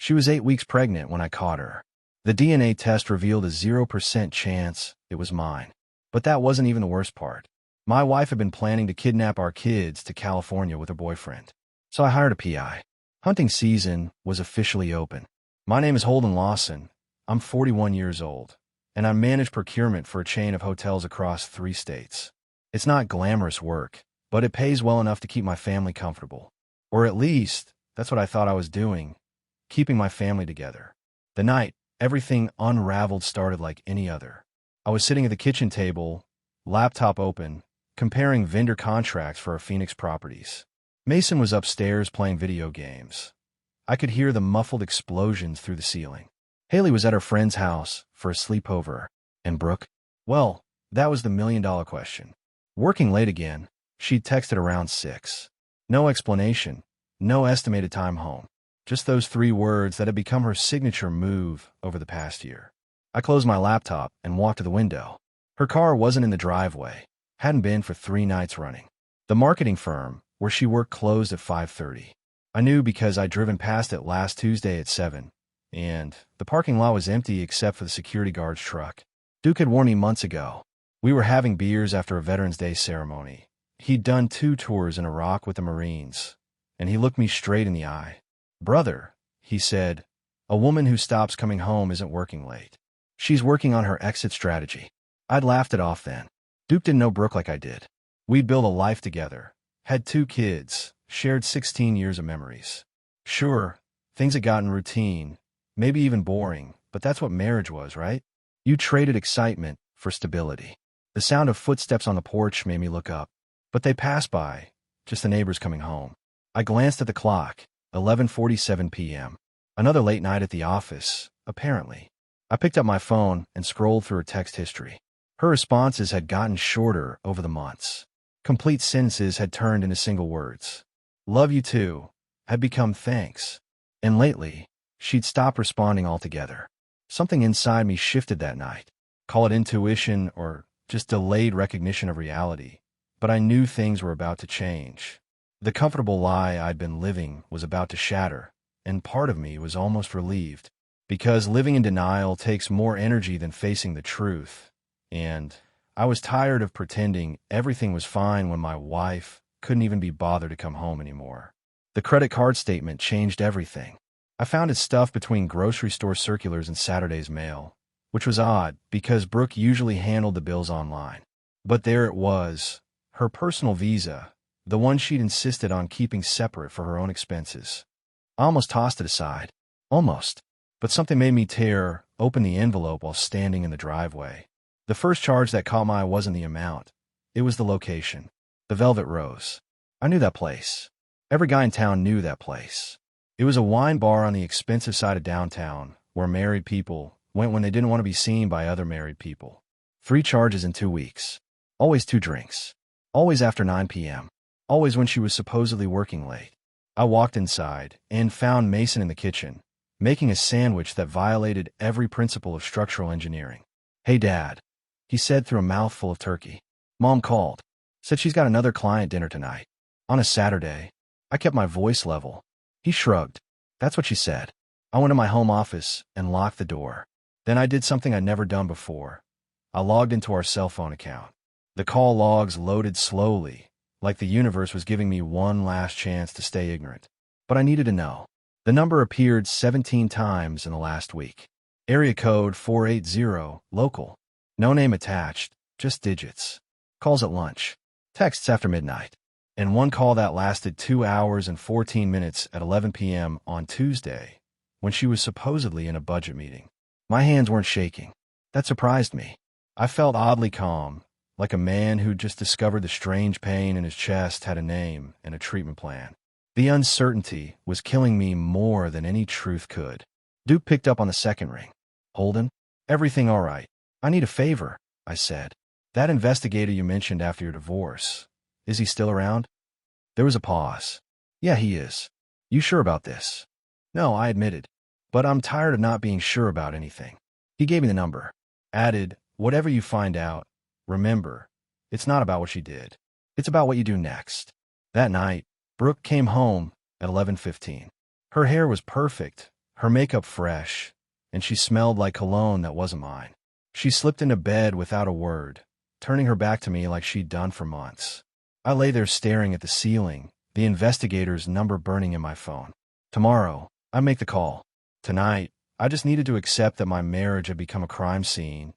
She was 8 weeks pregnant when I caught her. The DNA test revealed a 0% chance it was mine. But that wasn't even the worst part. My wife had been planning to kidnap our kids to California with her boyfriend. So I hired a PI. Hunting season was officially open. My name is Holden Lawson. I'm 41 years old, and I manage procurement for a chain of hotels across 3 states. It's not glamorous work, but it pays well enough to keep my family comfortable. Or at least, that's what I thought I was doing, keeping my family together. The night everything unraveled started like any other. I was sitting at the kitchen table, laptop open, comparing vendor contracts for our Phoenix properties. Mason was upstairs playing video games. I could hear the muffled explosions through the ceiling. Haley was at her friend's house for a sleepover. And Brooke? Well, that was the million-dollar question. Working late again, she'd texted around 6. No explanation, no estimated time home. Just those 3 words that had become her signature move over the past year. I closed my laptop and walked to the window. Her car wasn't in the driveway. Hadn't been for 3 nights running. The marketing firm where she worked closed at 5:30. I knew because I'd driven past it last Tuesday at 7, and the parking lot was empty except for the security guard's truck. Duke had warned me months ago. We were having beers after a Veterans Day ceremony. He'd done 2 tours in Iraq with the Marines, and he looked me straight in the eye. "Brother," he said, "a woman who stops coming home isn't working late. She's working on her exit strategy." I'd laughed it off then. Duke didn't know Brooke like I did. We'd built a life together, had 2 kids, shared 16 years of memories. Sure, things had gotten routine, maybe even boring, but that's what marriage was, right? You traded excitement for stability. The sound of footsteps on the porch made me look up, but they passed by, just the neighbors coming home. I glanced at the clock, 11:47 p.m. Another late night at the office, apparently. I picked up my phone and scrolled through her text history. Her responses had gotten shorter over the months. Complete sentences had turned into single words. "Love you too" had become "thanks." And lately, she'd stopped responding altogether. Something inside me shifted that night. Call it intuition or just delayed recognition of reality. But I knew things were about to change. The comfortable lie I'd been living was about to shatter, and part of me was almost relieved. Because living in denial takes more energy than facing the truth. And I was tired of pretending everything was fine when my wife couldn't even be bothered to come home anymore. The credit card statement changed everything. I found it stuffed between grocery store circulars and Saturday's mail, which was odd because Brooke usually handled the bills online. But there it was, her personal Visa, the one she'd insisted on keeping separate for her own expenses. I almost tossed it aside. Almost. But something made me tear open the envelope while standing in the driveway. The first charge that caught my eye wasn't the amount. It was the location. The Velvet Rose. I knew that place. Every guy in town knew that place. It was a wine bar on the expensive side of downtown, where married people went when they didn't want to be seen by other married people. 3 charges in 2 weeks. Always 2 drinks. Always after 9 p.m. Always when she was supposedly working late. I walked inside and found Mason in the kitchen, making a sandwich that violated every principle of structural engineering. "Hey, Dad," he said through a mouthful of turkey. "Mom called. Said she's got another client dinner tonight. On a Saturday." I kept my voice level. He shrugged. "That's what she said." I went to my home office and locked the door. Then I did something I'd never done before. I logged into our cell phone account. The call logs loaded slowly, like the universe was giving me one last chance to stay ignorant. But I needed to know. The number appeared 17 times in the last week. Area code 480, local. No name attached, just digits. Calls at lunch. Texts after midnight. And one call that lasted 2 hours and 14 minutes at 11 p.m. on Tuesday, when she was supposedly in a budget meeting. My hands weren't shaking. That surprised me. I felt oddly calm, like a man who'd just discovered the strange pain in his chest had a name and a treatment plan. The uncertainty was killing me more than any truth could. Duke picked up on the second ring. "Holden? Everything all right? I need a favor," I said. "That investigator you mentioned after your divorce, is he still around?" There was a pause. "Yeah, he is." "You sure about this?" "No," I admitted. "But I'm tired of not being sure about anything." He gave me the number. Added, "Whatever you find out, remember, it's not about what she did. It's about what you do next." That night, Brooke came home at 11:15. Her hair was perfect, her makeup fresh, and she smelled like cologne that wasn't mine. She slipped into bed without a word, turning her back to me like she'd done for months. I lay there staring at the ceiling, the investigator's number burning in my phone. Tomorrow, I make the call. Tonight, I just needed to accept that my marriage had become a crime scene,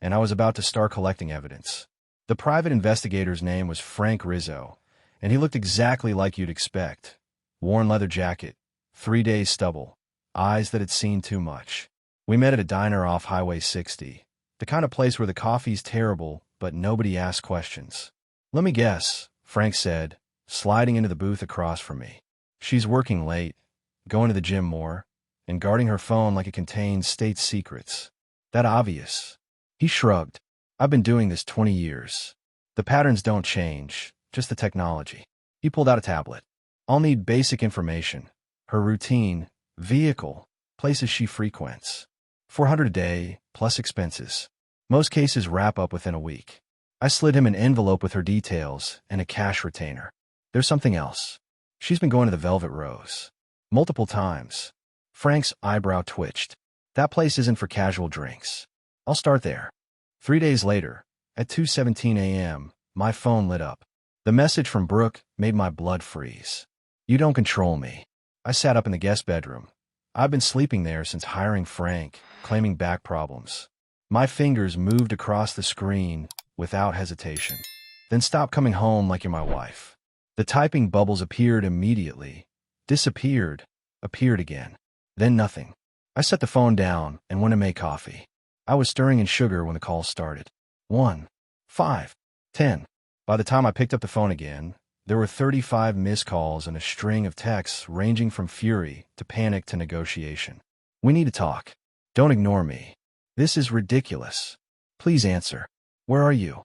and I was about to start collecting evidence. The private investigator's name was Frank Rizzo, and he looked exactly like you'd expect. Worn leather jacket, 3 days stubble, eyes that had seen too much. We met at a diner off Highway 60, the kind of place where the coffee's terrible, but nobody asks questions. Let me guess, Frank said, sliding into the booth across from me. She's working late, going to the gym more, and guarding her phone like it contains state secrets. That obvious. He shrugged. I've been doing this 20 years. The patterns don't change, just the technology. He pulled out a tablet. I'll need basic information. Her routine, vehicle, places she frequents. $400 a day, plus expenses. Most cases wrap up within a week. I slid him an envelope with her details and a cash retainer. There's something else. She's been going to the Velvet Rose. Multiple times. Frank's eyebrow twitched. That place isn't for casual drinks. I'll start there. 3 days later, at 2:17 a.m., my phone lit up. The message from Brooke made my blood freeze. You don't control me. I sat up in the guest bedroom. I've been sleeping there since hiring Frank, claiming back problems. My fingers moved across the screen without hesitation. Then stop coming home like you're my wife. The typing bubbles appeared immediately, disappeared, appeared again. Then nothing. I set the phone down and went to make coffee. I was stirring in sugar when the call started. 1, 5, 10. By the time I picked up the phone again, there were 35 missed calls and a string of texts ranging from fury to panic to negotiation. We need to talk. Don't ignore me. This is ridiculous. Please answer. Where are you?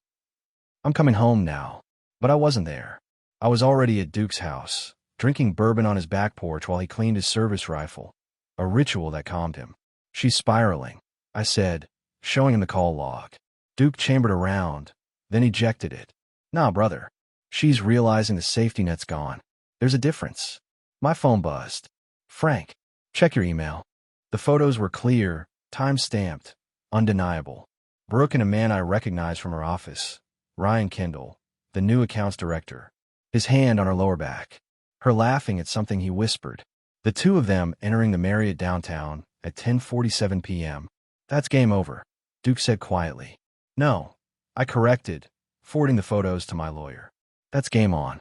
I'm coming home now. But I wasn't there. I was already at Duke's house, drinking bourbon on his back porch while he cleaned his service rifle, a ritual that calmed him. She's spiraling, I said, showing him the call log. Duke chambered around, then ejected it. Nah, brother. She's realizing the safety net's gone. There's a difference. My phone buzzed. Frank, check your email. The photos were clear, time-stamped, undeniable. Brooke and a man I recognized from her office, Ryan Kendall, the new accounts director, his hand on her lower back, her laughing at something he whispered. The two of them entering the Marriott downtown at 10:47 p.m. That's game over, Duke said quietly. No, I corrected, forwarding the photos to my lawyer. That's game on.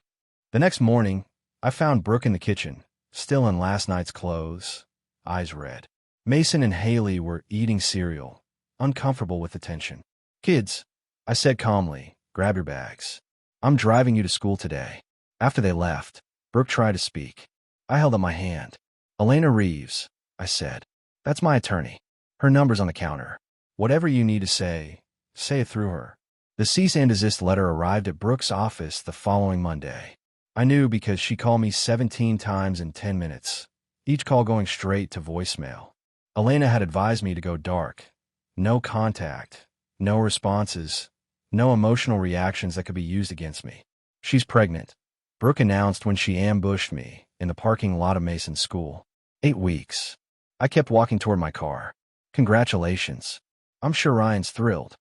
The next morning, I found Brooke in the kitchen, still in last night's clothes, eyes red. Mason and Haley were eating cereal, uncomfortable with the tension. Kids, I said calmly, grab your bags. I'm driving you to school today. After they left, Brooke tried to speak. I held up my hand. Elena Reeves, I said. That's my attorney. Her number's on the counter. Whatever you need to say it through her. The cease and desist letter arrived at Brooke's office the following Monday. I knew because she called me 17 times in 10 minutes, each call going straight to voicemail. Elena had advised me to go dark. No contact, no responses, no emotional reactions that could be used against me. She's pregnant, Brooke announced when she ambushed me in the parking lot of Mason's school. 8 weeks. I kept walking toward my car. Congratulations. I'm sure Ryan's thrilled.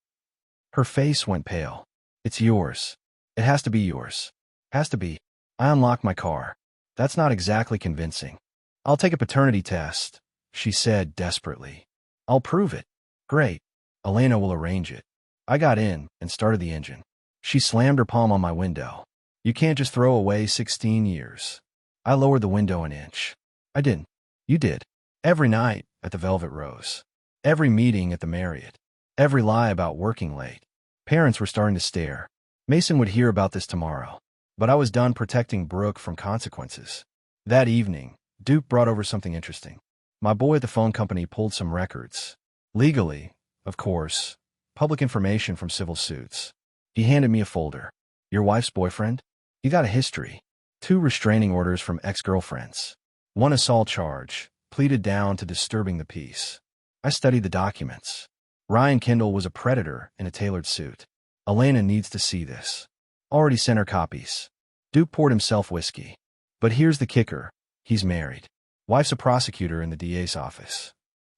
Her face went pale. It's yours. It has to be yours. Has to be. I unlocked my car. That's not exactly convincing. I'll take a paternity test, she said desperately. I'll prove it. Great. Elena will arrange it. I got in and started the engine. She slammed her palm on my window. You can't just throw away 16 years. I lowered the window an inch. I didn't. You did. Every night at the Velvet Rose. Every meeting at the Marriott. Every lie about working late. Parents were starting to stare. Mason would hear about this tomorrow. But I was done protecting Brooke from consequences. That evening, Duke brought over something interesting. My boy at the phone company pulled some records. Legally, of course, public information from civil suits. He handed me a folder. Your wife's boyfriend? You got a history. 2 restraining orders from ex-girlfriends. 1 assault charge, pleaded down to disturbing the peace. I studied the documents. Ryan Kendall was a predator in a tailored suit. Elena needs to see this. Already sent her copies. Duke poured himself whiskey. But here's the kicker. He's married. Wife's a prosecutor in the DA's office.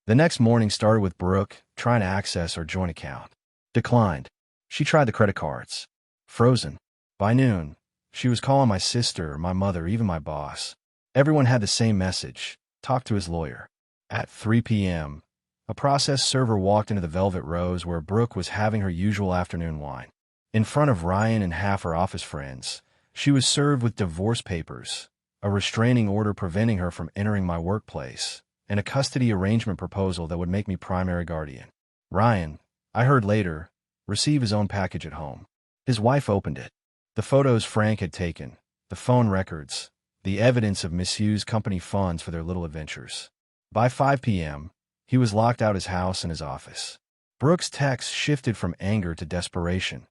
The next morning started with Brooke trying to access her joint account. Declined. She tried the credit cards. Frozen. By noon, she was calling my sister, my mother, even my boss. Everyone had the same message: talk to his lawyer. At 3 p.m., a process server walked into the Velvet Rose where Brooke was having her usual afternoon wine. In front of Ryan and half her office friends, she was served with divorce papers, a restraining order preventing her from entering my workplace, and a custody arrangement proposal that would make me primary guardian. Ryan, I heard later, received his own package at home. His wife opened it. The photos Frank had taken, the phone records, the evidence of misused company funds for their little adventures. By 5 p.m., he was locked out his house and his office. Brooke's text shifted from anger to desperation.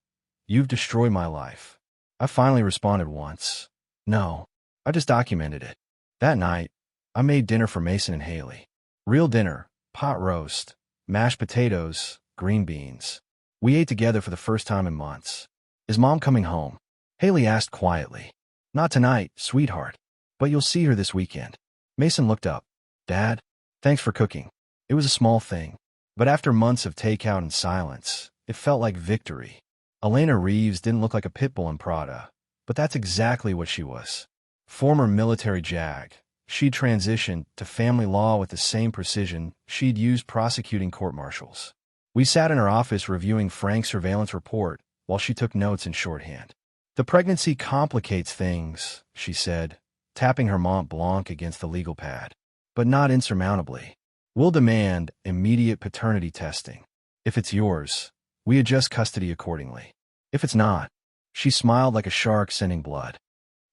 "You've destroyed my life." I finally responded once. "No, I just documented it." That night, I made dinner for Mason and Haley. Real dinner, pot roast, mashed potatoes, green beans. We ate together for the first time in months. "Is Mom coming home?" Haley asked quietly. "Not tonight, sweetheart, but you'll see her this weekend." Mason looked up. "Dad, thanks for cooking." It was a small thing, but after months of takeout and silence, it felt like victory. Elena Reeves didn't look like a pit bull in Prada, but that's exactly what she was. Former military JAG, she'd transitioned to family law with the same precision she'd used prosecuting court-martials. We sat in her office reviewing Frank's surveillance report while she took notes in shorthand. "The pregnancy complicates things," she said, tapping her Mont Blanc against the legal pad. "But not insurmountably. We'll demand immediate paternity testing. If it's yours, we adjust custody accordingly. If it's not," she smiled like a shark sending blood.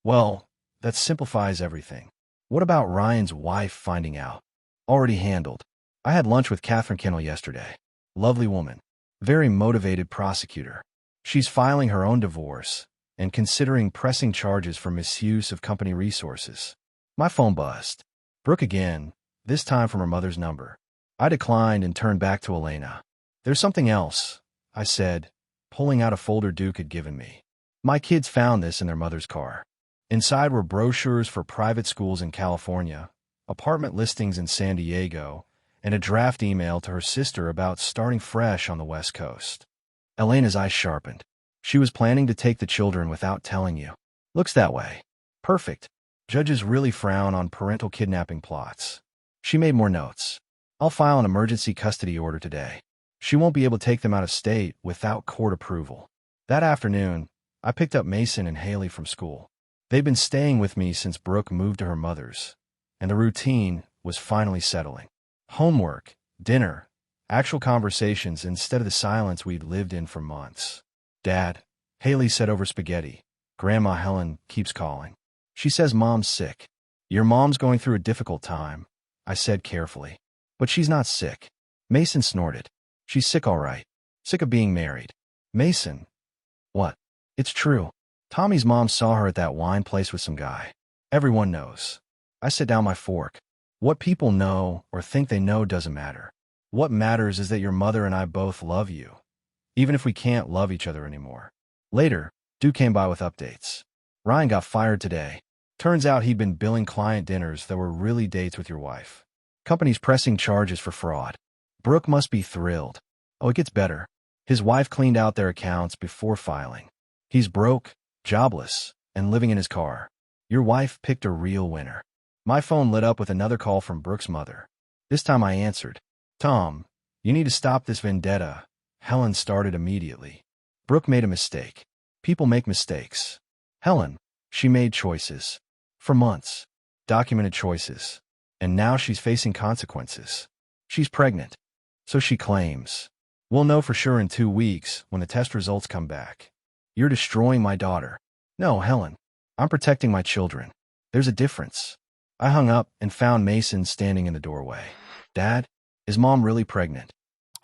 "Well, that simplifies everything. What about Ryan's wife finding out?" "Already handled. I had lunch with Catherine Kennel yesterday. Lovely woman. Very motivated prosecutor. She's filing her own divorce and considering pressing charges for misuse of company resources." My phone buzzed. Brooke again, this time from her mother's number. I declined and turned back to Elena. "There's something else," I said, pulling out a folder Duke had given me. "My kids found this in their mother's car. Inside were brochures for private schools in California, apartment listings in San Diego, and a draft email to her sister about starting fresh on the West Coast." Elena's eyes sharpened. "She was planning to take the children without telling you." "Looks that way." "Perfect. Judges really frown on parental kidnapping plots." She made more notes. "I'll file an emergency custody order today. She won't be able to take them out of state without court approval." That afternoon, I picked up Mason and Haley from school. They'd been staying with me since Brooke moved to her mother's, and the routine was finally settling. Homework, dinner, actual conversations instead of the silence we'd lived in for months. "Dad," Haley said over spaghetti, "Grandma Helen keeps calling. She says Mom's sick." "Your mom's going through a difficult time," I said carefully. "But she's not sick." Mason snorted. "She's sick all right. Sick of being married." "Mason." "What?" "It's true. Tommy's mom saw her at that wine place with some guy. Everyone knows." I set down my fork. "What people know or think they know doesn't matter. What matters is that your mother and I both love you, even if we can't love each other anymore." Later, Duke came by with updates. "Ryan got fired today. Turns out he'd been billing client dinners that were really dates with your wife. Company's pressing charges for fraud." Brooke must be thrilled. "Oh, it gets better. His wife cleaned out their accounts before filing. He's broke, jobless, and living in his car. Your wife picked a real winner." My phone lit up with another call from Brooke's mother. This time I answered. "Tom, you need to stop this vendetta." Helen started immediately. "Brooke made a mistake. People make mistakes. Helen, she made choices. For months. Documented choices. And now she's facing consequences. She's pregnant. So she claims. We'll know for sure in 2 weeks when the test results come back." "You're destroying my daughter." "No, Helen. I'm protecting my children. There's a difference." I hung up and found Mason standing in the doorway. "Dad, is Mom really pregnant?"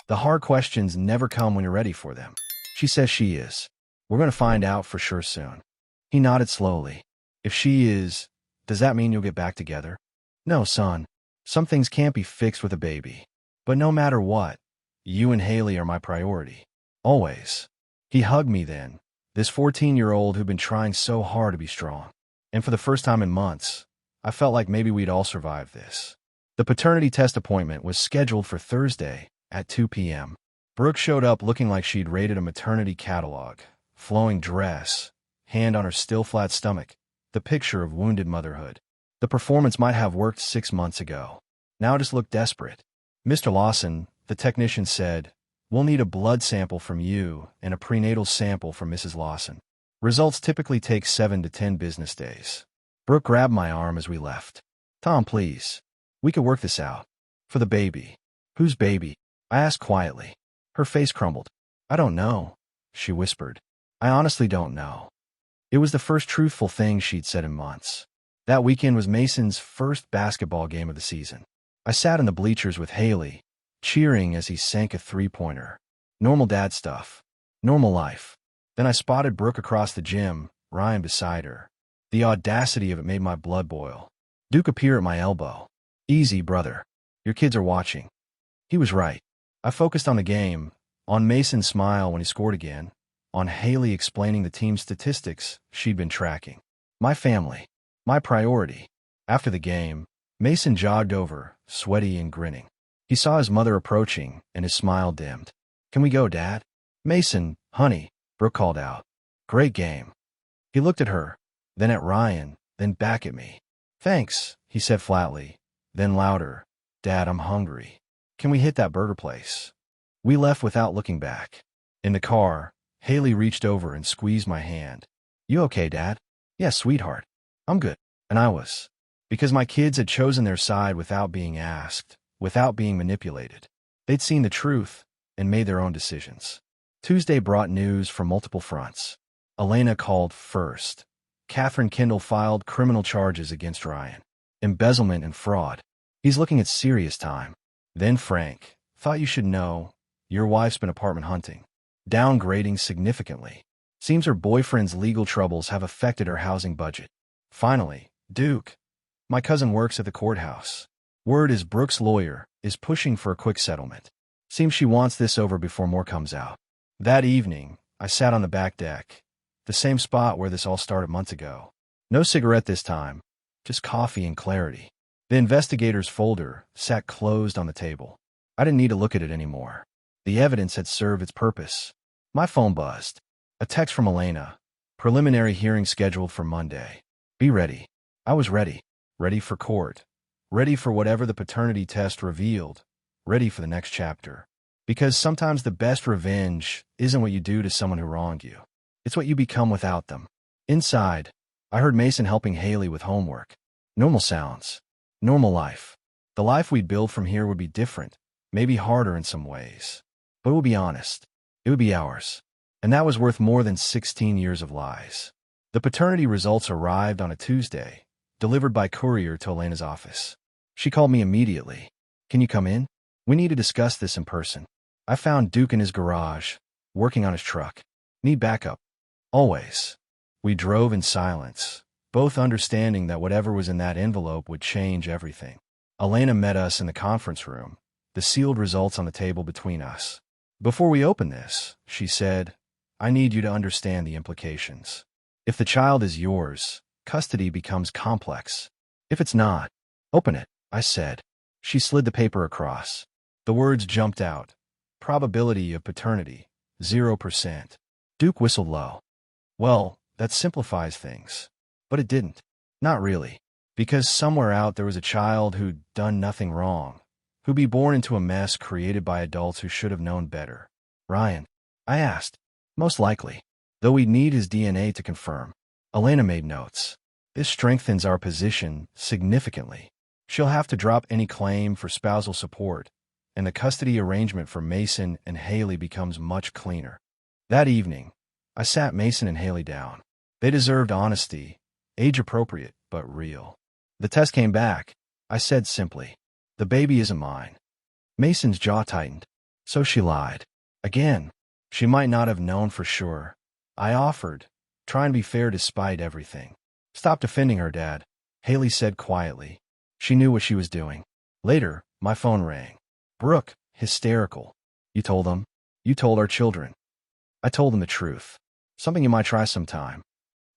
The hard questions never come when you're ready for them. "She says she is. We're going to find out for sure soon." He nodded slowly. "If she is, does that mean you'll get back together?" "No, son. Some things can't be fixed with a baby. But no matter what, you and Haley are my priority. Always." He hugged me then, this 14-year-old who'd been trying so hard to be strong. And for the first time in months, I felt like maybe we'd all survive this. The paternity test appointment was scheduled for Thursday at 2 p.m. Brooke showed up looking like she'd raided a maternity catalog. Flowing dress, hand on her still flat stomach, the picture of wounded motherhood. The performance might have worked 6 months ago. Now it just looked desperate. Mr. Lawson, the technician said, "We'll need a blood sample from you and a prenatal sample from Mrs. Lawson. Results typically take 7 to 10 business days." Brooke grabbed my arm as we left. "Tom, please. We could work this out. For the baby." "Whose baby?" I asked quietly. Her face crumbled. "I don't know," she whispered. "I honestly don't know." It was the first truthful thing she'd said in months. That weekend was Mason's first basketball game of the season. I sat in the bleachers with Haley, cheering as he sank a three-pointer. Normal dad stuff. Normal life. Then I spotted Brooke across the gym, Ryan beside her. The audacity of it made my blood boil. Duke appeared at my elbow. "Easy, brother. Your kids are watching." He was right. I focused on the game, on Mason's smile when he scored again, on Haley explaining the team's statistics she'd been tracking. My family. My priority. After the game, Mason jogged over, sweaty and grinning. He saw his mother approaching, and his smile dimmed. "Can we go, Dad?" "Mason, honey," Brooke called out. "Great game." He looked at her, then at Ryan, then back at me. "Thanks," he said flatly, then louder. "Dad, I'm hungry. Can we hit that burger place?" We left without looking back. In the car, Haley reached over and squeezed my hand. "You okay, Dad?" "Yes, sweetheart. I'm good." And I was. Because my kids had chosen their side without being asked, without being manipulated. They'd seen the truth and made their own decisions. Tuesday brought news from multiple fronts. Elena called first. Catherine Kendall filed criminal charges against Ryan. Embezzlement and fraud. He's looking at serious time. Then Frank, "Thought you should know. Your wife's been apartment hunting. Downgrading significantly. Seems her boyfriend's legal troubles have affected her housing budget." Finally, Duke. "My cousin works at the courthouse. Word is Brooke's lawyer is pushing for a quick settlement. Seems she wants this over before more comes out." That evening, I sat on the back deck, the same spot where this all started months ago. No cigarette this time, just coffee and clarity. The investigator's folder sat closed on the table. I didn't need to look at it anymore. The evidence had served its purpose. My phone buzzed. A text from Elena. "Preliminary hearing scheduled for Monday. Be ready." I was ready. Ready for court. Ready for whatever the paternity test revealed. Ready for the next chapter. Because sometimes the best revenge isn't what you do to someone who wronged you. It's what you become without them. Inside, I heard Mason helping Haley with homework. Normal sounds. Normal life. The life we'd build from here would be different, maybe harder in some ways. But we'll be honest. It would be ours. And that was worth more than 16 years of lies. The paternity results arrived on a Tuesday, delivered by courier to Elena's office. She called me immediately. "Can you come in? We need to discuss this in person." I found Duke in his garage, working on his truck. "Need backup." "Always." We drove in silence, both understanding that whatever was in that envelope would change everything. Elena met us in the conference room, the sealed results on the table between us. "Before we open this," she said, "I need you to understand the implications. If the child is yours, custody becomes complex. If it's not, open it," I said. She slid the paper across. The words jumped out. "Probability of paternity, 0%. Duke whistled low. "Well, that simplifies things." But it didn't. Not really. Because somewhere out there was a child who'd done nothing wrong, who'd be born into a mess created by adults who should have known better. "Ryan?" I asked. "Most likely. Though we'd need his DNA to confirm." Elena made notes. "This strengthens our position significantly. She'll have to drop any claim for spousal support, and the custody arrangement for Mason and Haley becomes much cleaner." That evening, I sat Mason and Haley down. They deserved honesty, age-appropriate but real. The test came back. I said simply, "The baby isn't mine." Mason's jaw tightened. So she lied. Again. She might not have known for sure. I offered, trying to be fair despite everything. "Stop defending her, Dad," Haley said quietly. She knew what she was doing. Later, my phone rang. "Brooke, hysterical. You told them? You told our children." I told them the truth. "Something you might try sometime."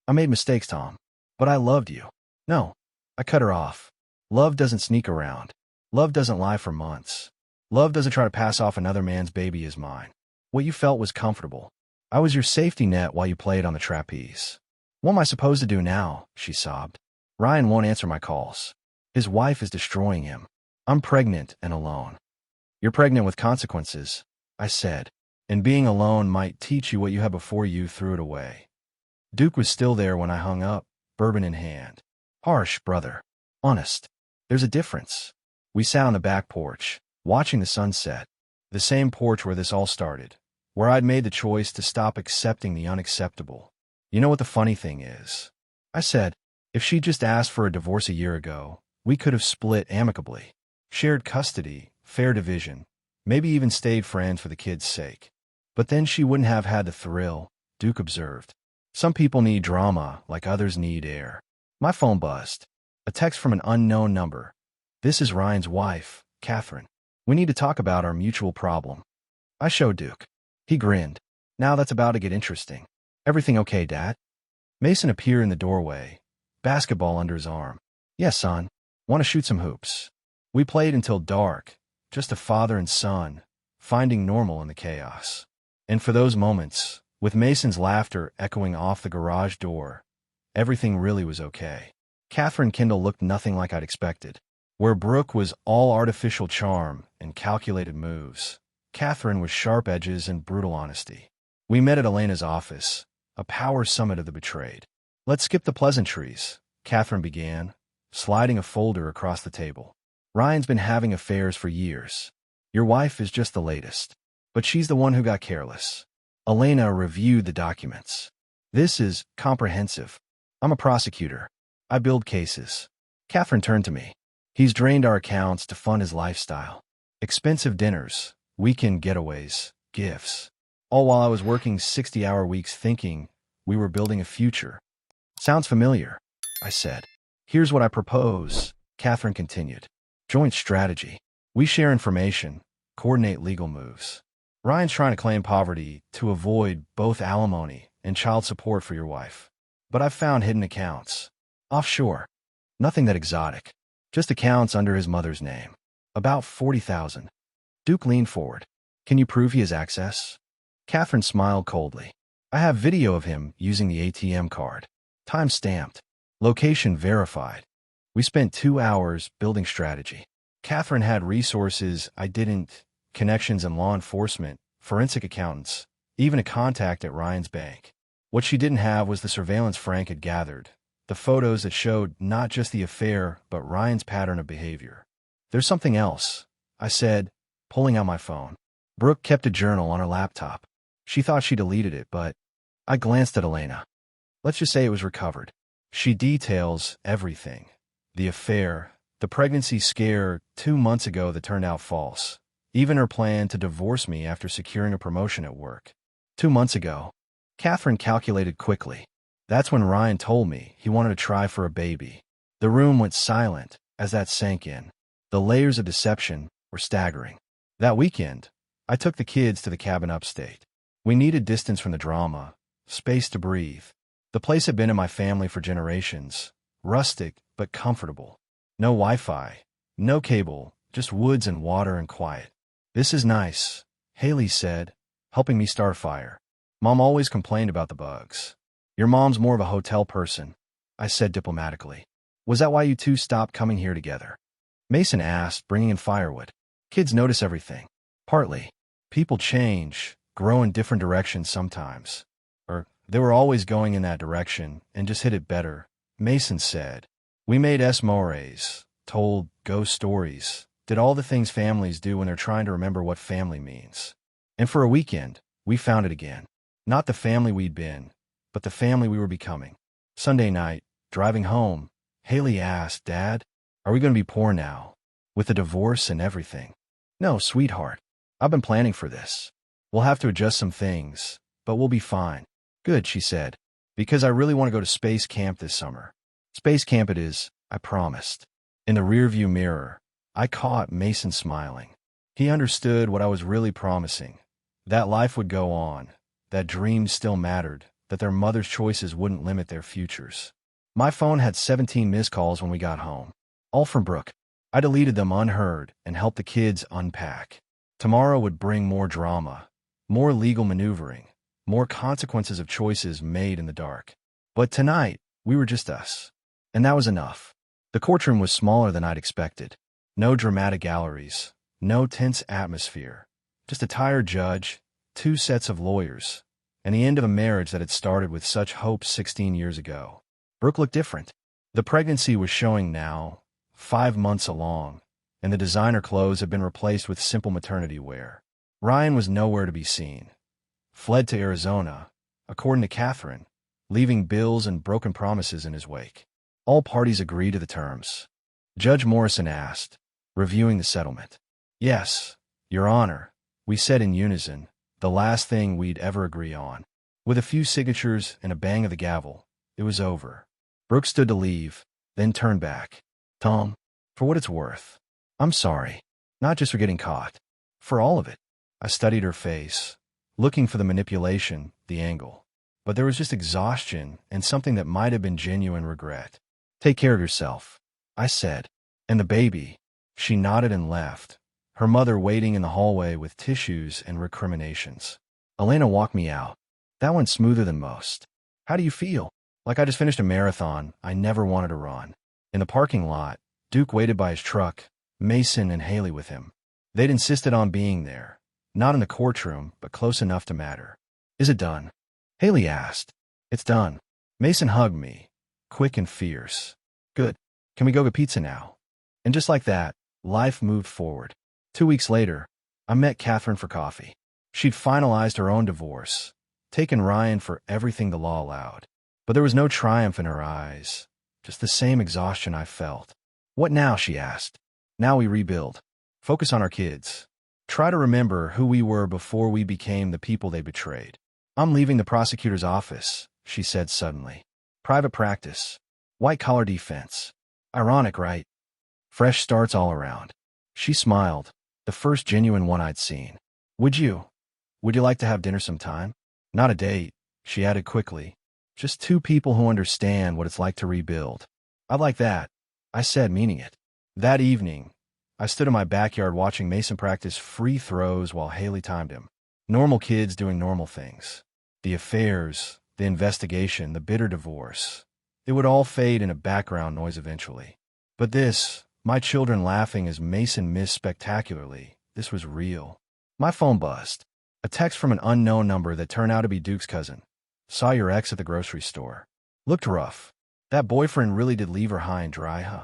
"I made mistakes, Tom. But I loved you." "No. I cut her off. Love doesn't sneak around. Love doesn't lie for months. Love doesn't try to pass off another man's baby as mine. What you felt was comfortable. I was your safety net while you played on the trapeze. What am I supposed to do now? She sobbed. Ryan won't answer my calls. His wife is destroying him. I'm pregnant and alone. You're pregnant with consequences, I said, and being alone might teach you what you had before you threw it away. Duke was still there when I hung up, bourbon in hand. Harsh, brother. Honest. There's a difference. We sat on the back porch, watching the sunset, the same porch where this all started, where I'd made the choice to stop accepting the unacceptable. You know what the funny thing is? I said, if she'd just asked for a divorce a year ago, we could have split amicably, shared custody, fair division, maybe even stayed friends for the kids' sake. But then she wouldn't have had the thrill, Duke observed. Some people need drama like others need air. My phone buzzed. A text from an unknown number. This is Ryan's wife, Catherine. We need to talk about our mutual problem. I showed Duke. He grinned. Now that's about to get interesting. Everything okay, Dad? Mason appeared in the doorway, basketball under his arm. Yes, son. Want to shoot some hoops. We played until dark, just a father and son, finding normal in the chaos. And for those moments, with Mason's laughter echoing off the garage door, everything really was okay. Catherine Kendall looked nothing like I'd expected. Where Brooke was all artificial charm and calculated moves, Catherine was sharp edges and brutal honesty. We met at Elena's office, a power summit of the betrayed. Let's skip the pleasantries, Catherine began, sliding a folder across the table. Ryan's been having affairs for years. Your wife is just the latest. But she's the one who got careless. Elena reviewed the documents. This is comprehensive. I'm a prosecutor. I build cases. Catherine turned to me. He's drained our accounts to fund his lifestyle. Expensive dinners, weekend getaways, gifts. All while I was working 60-hour weeks thinking we were building a future. Sounds familiar, I said. Here's what I propose, Catherine continued. Joint strategy. We share information, coordinate legal moves. Ryan's trying to claim poverty to avoid both alimony and child support for your wife. But I've found hidden accounts. Offshore. Nothing that exotic. Just accounts under his mother's name. About 40,000. Duke leaned forward. Can you prove he has access? Catherine smiled coldly. I have video of him using the ATM card. Time stamped. Location verified. We spent 2 hours building strategy. Catherine had resources I didn't. Connections in law enforcement, forensic accountants, even a contact at Ryan's bank. What she didn't have was the surveillance Frank had gathered, the photos that showed not just the affair, but Ryan's pattern of behavior. There's something else, I said, pulling out my phone. Brooke kept a journal on her laptop. She thought she deleted it, but I glanced at Elena. Let's just say it was recovered. She details everything. The affair, the pregnancy scare 2 months ago that turned out false. Even her plan to divorce me after securing a promotion at work. 2 months ago. Catherine calculated quickly. That's when Ryan told me he wanted to try for a baby. The room went silent as that sank in. The layers of deception were staggering. That weekend, I took the kids to the cabin upstate. We needed distance from the drama, space to breathe. The place had been in my family for generations, rustic but comfortable. No Wi-Fi, no cable, just woods and water and quiet. This is nice, Haley said, helping me start a fire. Mom always complained about the bugs. Your mom's more of a hotel person, I said diplomatically. Was that why you two stopped coming here together? Mason asked, bringing in firewood. Kids notice everything. Partly. People change, grow in different directions sometimes. Or they were always going in that direction and just hit it better, Mason said. We made mores, told ghost stories, did all the things families do when they're trying to remember what family means. And for a weekend, we found it again. Not the family we'd been, but the family we were becoming. Sunday night, driving home, Haley asked, Dad, are we going to be poor now? With a divorce and everything? No, sweetheart. I've been planning for this. We'll have to adjust some things, but we'll be fine. Good, she said, because I really want to go to space camp this summer. Space camp it is, I promised. In the rearview mirror, I caught Mason smiling. He understood what I was really promising. That life would go on, that dreams still mattered, that their mother's choices wouldn't limit their futures. My phone had 17 missed calls when we got home. All from Brooke. I deleted them unheard and helped the kids unpack. Tomorrow would bring more drama, more legal maneuvering, more consequences of choices made in the dark. But tonight, we were just us. And that was enough. The courtroom was smaller than I'd expected. No dramatic galleries, no tense atmosphere. Just a tired judge, 2 sets of lawyers, and the end of a marriage that had started with such hope 16 years ago. Brooke looked different. The pregnancy was showing now, 5 months along, and the designer clothes had been replaced with simple maternity wear. Ryan was nowhere to be seen. Fled to Arizona, according to Catherine, leaving bills and broken promises in his wake. All parties agreed to the terms. Judge Morrison asked, reviewing the settlement. Yes, Your Honor, we said in unison, the last thing we'd ever agree on. With a few signatures and a bang of the gavel, it was over. Brooke stood to leave, then turned back. Tom, for what it's worth, I'm sorry. Not just for getting caught. For all of it. I studied her face, looking for the manipulation, the angle. But there was just exhaustion and something that might have been genuine regret. Take care of yourself, I said. And the baby. She nodded and left, her mother waiting in the hallway with tissues and recriminations. Elena walked me out. That went smoother than most. How do you feel? Like I just finished a marathon I never wanted to run. In the parking lot, Duke waited by his truck, Mason and Haley with him. They'd insisted on being there, not in the courtroom, but close enough to matter. Is it done? Haley asked. It's done. Mason hugged me, quick and fierce. Good. Can we go get pizza now? And just like that, life moved forward. 2 weeks later, I met Catherine for coffee. She'd finalized her own divorce, taken Ryan for everything the law allowed. But there was no triumph in her eyes, just the same exhaustion I felt. What now, she asked. Now we rebuild. Focus on our kids. Try to remember who we were before we became the people they betrayed. I'm leaving the prosecutor's office, she said suddenly. Private practice. White-collar defense. Ironic, right? Fresh starts all around. She smiled, the first genuine one I'd seen. Would you like to have dinner sometime? Not a date, she added quickly. Just 2 people who understand what it's like to rebuild. I'd like that, I said, meaning it. That evening, I stood in my backyard watching Mason practice free throws while Haley timed him. Normal kids doing normal things. The affairs, the investigation, the bitter divorce. It would all fade into background noise eventually. But this, my children laughing as Mason missed spectacularly, this was real. My phone buzzed. A text from an unknown number that turned out to be Duke's cousin. Saw your ex at the grocery store. Looked rough. That boyfriend really did leave her high and dry, huh?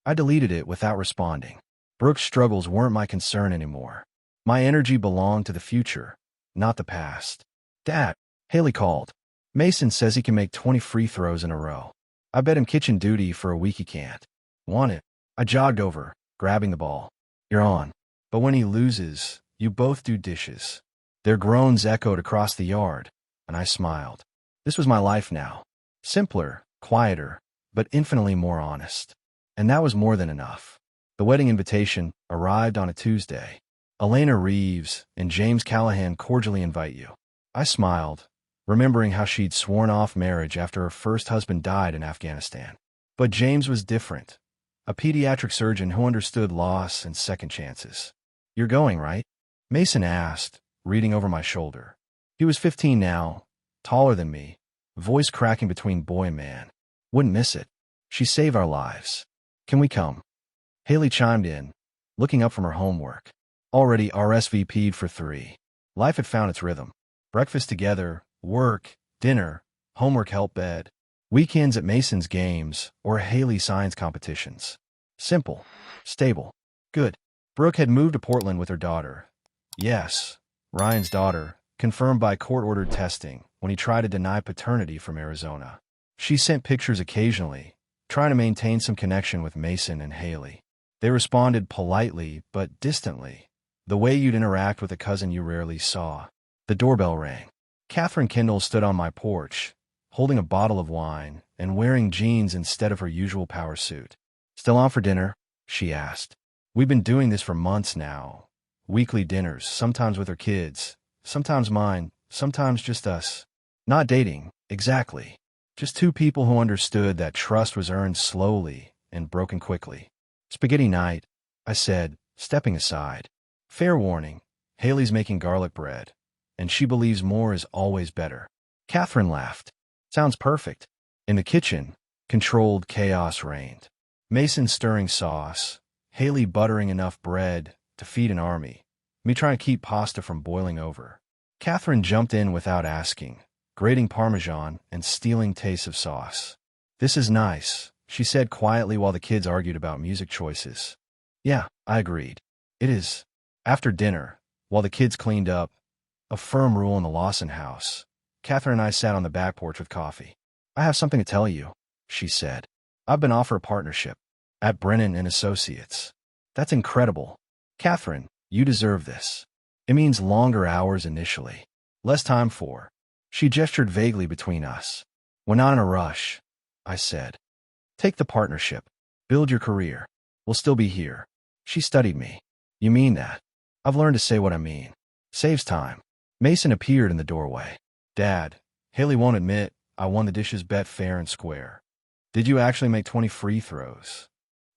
I deleted it without responding. Brooke's struggles weren't my concern anymore. My energy belonged to the future, not the past. Dad, Haley called. Mason says he can make 20 free throws in a row. I bet him kitchen duty for a week he can't. Want it? I jogged over, grabbing the ball. You're on. But when he loses, you both do dishes. Their groans echoed across the yard, and I smiled. This was my life now. Simpler, quieter, but infinitely more honest. And that was more than enough. The wedding invitation arrived on a Tuesday. Elena Reeves and James Callahan cordially invite you. I smiled, remembering how she'd sworn off marriage after her first husband died in Afghanistan. But James was different. A pediatric surgeon who understood loss and second chances. You're going, right? Mason asked, reading over my shoulder. He was 15 now, taller than me, voice cracking between boy and man. Wouldn't miss it. She saved our lives. Can we come? Haley chimed in, looking up from her homework. Already RSVP'd for 3. Life had found its rhythm. Breakfast together, work, dinner, homework help, bed. Weekends at Mason's games or Haley science competitions. Simple. Stable. Good. Brooke had moved to Portland with her daughter. Yes, Ryan's daughter, confirmed by court-ordered testing when he tried to deny paternity from Arizona. She sent pictures occasionally, trying to maintain some connection with Mason and Haley. They responded politely but distantly, the way you'd interact with a cousin you rarely saw. The doorbell rang. Catherine Kendall stood on my porch, holding a bottle of wine and wearing jeans instead of her usual power suit. Still on for dinner? She asked. We've been doing this for months now. Weekly dinners, sometimes with her kids, sometimes mine, sometimes just us. Not dating, exactly. Just two people who understood that trust was earned slowly and broken quickly. Spaghetti night, I said, stepping aside. Fair warning, Haley's making garlic bread, and she believes more is always better. Catherine laughed. Sounds perfect. In the kitchen, controlled chaos reigned. Mason stirring sauce, Haley buttering enough bread to feed an army, me trying to keep pasta from boiling over. Catherine jumped in without asking, grating Parmesan and stealing tastes of sauce. This is nice, she said quietly while the kids argued about music choices. Yeah, I agreed. It is. After dinner, while the kids cleaned up, a firm rule in the Lawson house, Catherine and I sat on the back porch with coffee. I have something to tell you, she said. I've been offered a partnership at Brennan and Associates. That's incredible. Catherine, you deserve this. It means longer hours initially. Less time for. She gestured vaguely between us. We're not in a rush, I said. Take the partnership. Build your career. We'll still be here. She studied me. You mean that? I've learned to say what I mean. Saves time. Mason appeared in the doorway. Dad, Haley won't admit I won the dishes bet fair and square. Did you actually make 20 free throws?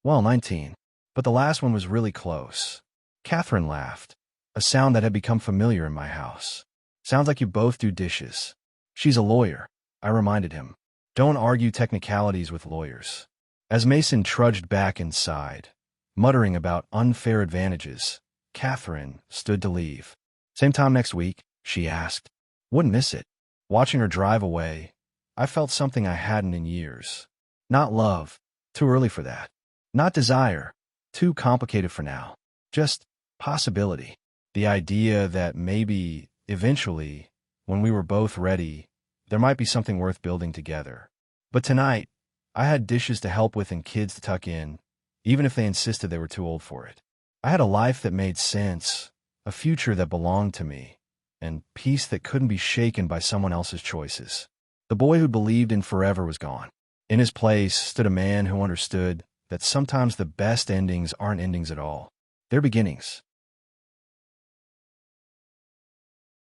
Well, 19. But the last one was really close. Catherine laughed, a sound that had become familiar in my house. Sounds like you both do dishes. She's a lawyer, I reminded him. Don't argue technicalities with lawyers. As Mason trudged back inside, muttering about unfair advantages, Catherine stood to leave. Same time next week, she asked. Wouldn't miss it. Watching her drive away, I felt something I hadn't in years. Not love. Too early for that. Not desire. Too complicated for now. Just possibility. The idea that maybe, eventually, when we were both ready, there might be something worth building together. But tonight, I had dishes to help with and kids to tuck in, even if they insisted they were too old for it. I had a life that made sense, a future that belonged to me, and peace that couldn't be shaken by someone else's choices. The boy who believed in forever was gone. In his place stood a man who understood that sometimes the best endings aren't endings at all. They're beginnings.